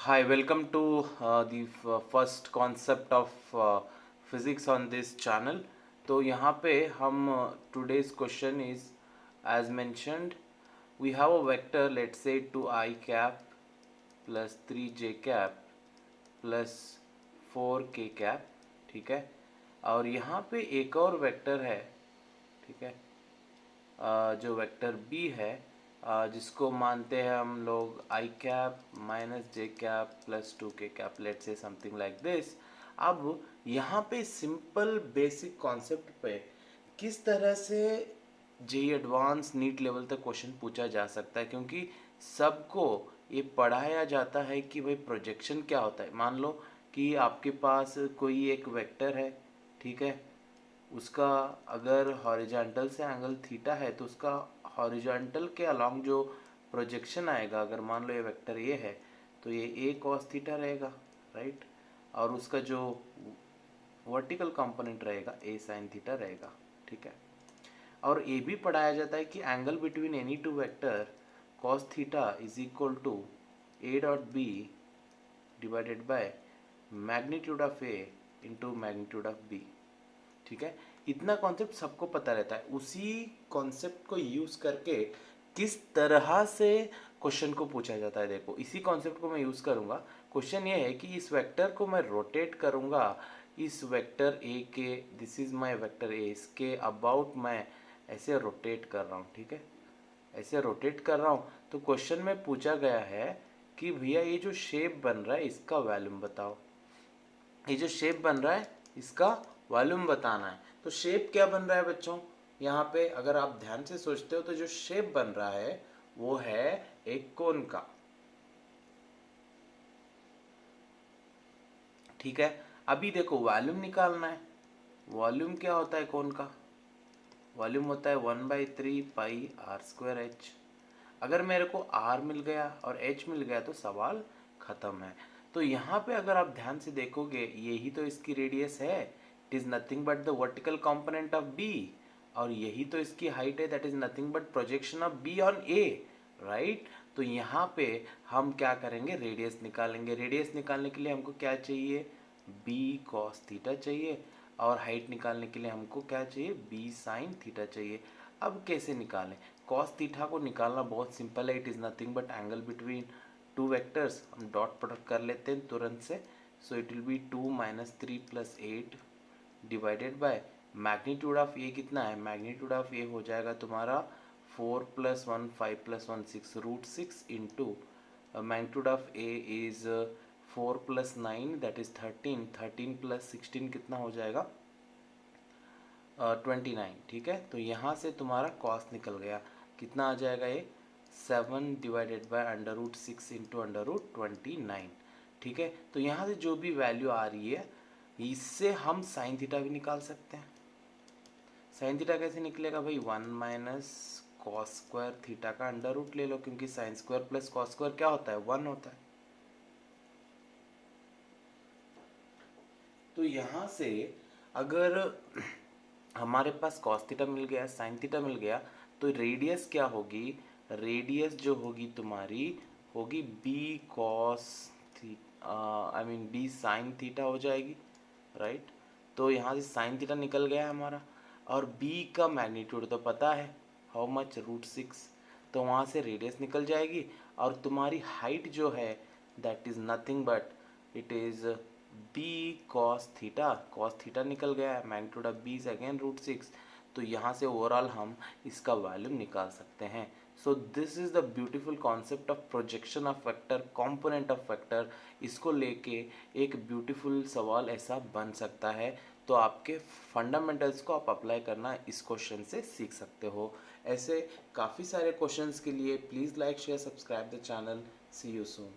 Hi, welcome to the first concept of physics on this channel. तो यहाँ पे हम today's question is as mentioned we have a vector, let's say 2i cap plus 3j cap plus 4k cap, ठीक है। और यहाँ पे एक और वेक्टर है, ठीक है, जो वेक्टर b है, जिसको मानते हैं हम लोग i cap minus j cap plus 2k cap, let's say something like this. अब यहाँ पे सिंपल बेसिक कॉन्सेप्ट पे किस तरह से जेई एडवांस नीट लेवल तक क्वेश्चन पूछा जा सकता है, क्योंकि सबको ये पढ़ाया जाता है कि भाई प्रोजेक्शन क्या होता है। मान लो कि आपके पास कोई एक वेक्टर है, ठीक है, उसका अगर हॉरिजॉन्टल से एंगल थीटा है तो उसका हॉरिजॉन्टल के अलोंग जो प्रोजेक्शन आएगा, अगर मान लो ये वेक्टर ये है तो ये ए कॉस थीटा रहेगा, राइट। और उसका जो वर्टिकल कंपोनेंट रहेगा ए साइन थीटा रहेगा, ठीक है। और ये भी पढ़ाया जाता है कि angle between any two vector cos theta is equal to a dot b divided by magnitude of a into magnitude of b, ठीक है। इतना कॉन्सेप्ट सबको पता रहता है। उसी कॉन्सेप्ट को यूज करके किस तरह से क्वेश्चन को पूछा जाता है, देखो इसी कॉन्सेप्ट को मैं यूज करूंगा। क्वेश्चन ये है कि इस वेक्टर को मैं रोटेट करूंगा, इस वेक्टर ए के, this is my vector A, इसके अबाउट मैं ऐसे रोटेट कर रहा हूँ, ठीक है, ऐसे रोटेट कर रहा हूँ। तो क्वेश्चन में पूछा गया है कि भैया ये जो शेप बन रहा है इसका वॉल्यूम बताओ। ये जो शेप बन रहा है इसका वॉल्यूम बताना है। तो शेप क्या बन रहा है बच्चों, यहाँ पे अगर आप ध्यान से सोचते हो तो जो शेप बन रहा है वो है एक कोन का, ठीक है। अभी देखो वॉल्यूम निकालना है। वॉल्यूम क्या होता है कोन का? वॉल्यूम होता है 1/3 पाई आर स्क्वायर एच। अगर मेरे को आर मिल गया और एच मिल गया तो सवाल खत्म है। तो यहाँ पे अगर आप ध्यान से देखोगे यही तो इसकी रेडियस है, it is nothing but the vertical component of b. और यही तो इसकी हाइट है, that is nothing but projection of b on a, right. तो यहाँ पे हम क्या करेंगे, रेडियस निकालेंगे। रेडियस निकालने के लिए हमको क्या चाहिए, बी कॉस थीटा चाहिए। और हाइट निकालने के लिए हमको क्या चाहिए, बी साइन थीटा चाहिए। अब कैसे निकालें? कॉस थीटा को निकालना बहुत सिंपल है, it is nothing but angle between two vectors. हम डॉट प्रोडक्ट कर लेते हैं तुरंत से। सो इट विल बी 2 - 3 + 8 divided by magnitude of a कितना है, मैग्नीट्यूड ऑफ ए हो जाएगा तुम्हारा 4 + 1 5 + 1 6 √6 into magnitude of A is 4 + 9 that is 13, 13 + 16 कितना हो जाएगा, 29, ठीक है। तो यहाँ से तुम्हारा कॉस निकल गया, कितना आ जाएगा ये 7 डिवाइडेड बाय √6 इंटू √29, ठीक है। तो यहाँ से जो भी वैल्यू आ रही है इससे हम साइन थीटा भी निकाल सकते हैं। साइन थीटा कैसे निकलेगा भाई, 1 - कॉस स्क्वायर थीटा का अंडर रूट ले लो, क्योंकि sine square plus cos square क्या होता है, 1 होता है। तो यहाँ से अगर हमारे पास कॉस थीटा मिल गया, साइन थीटा मिल गया, तो रेडियस क्या होगी, रेडियस जो होगी तुम्हारी होगी b cos I mean b sine theta हो जाएगी, राइट। तो यहाँ से साइन थीटा निकल गया है हमारा, और बी का मैग्नीट्यूड तो पता है हाउ मच, √6। तो वहाँ से रेडियस निकल जाएगी, और तुम्हारी हाइट जो है that is nothing but it is b cos theta. Cos theta निकल गया है, magnitude of b is again √6। तो यहाँ से ओवरऑल हम इसका वॉल्यूम निकाल सकते हैं। So this is the beautiful concept of projection of vector, component of vector. इसको लेके एक ब्यूटीफुल सवाल ऐसा बन सकता है। तो आपके फंडामेंटल्स को आप अप्लाई करना इस क्वेश्चन से सीख सकते हो। ऐसे काफ़ी सारे क्वेश्चंस के लिए please like share subscribe the channel. See you soon.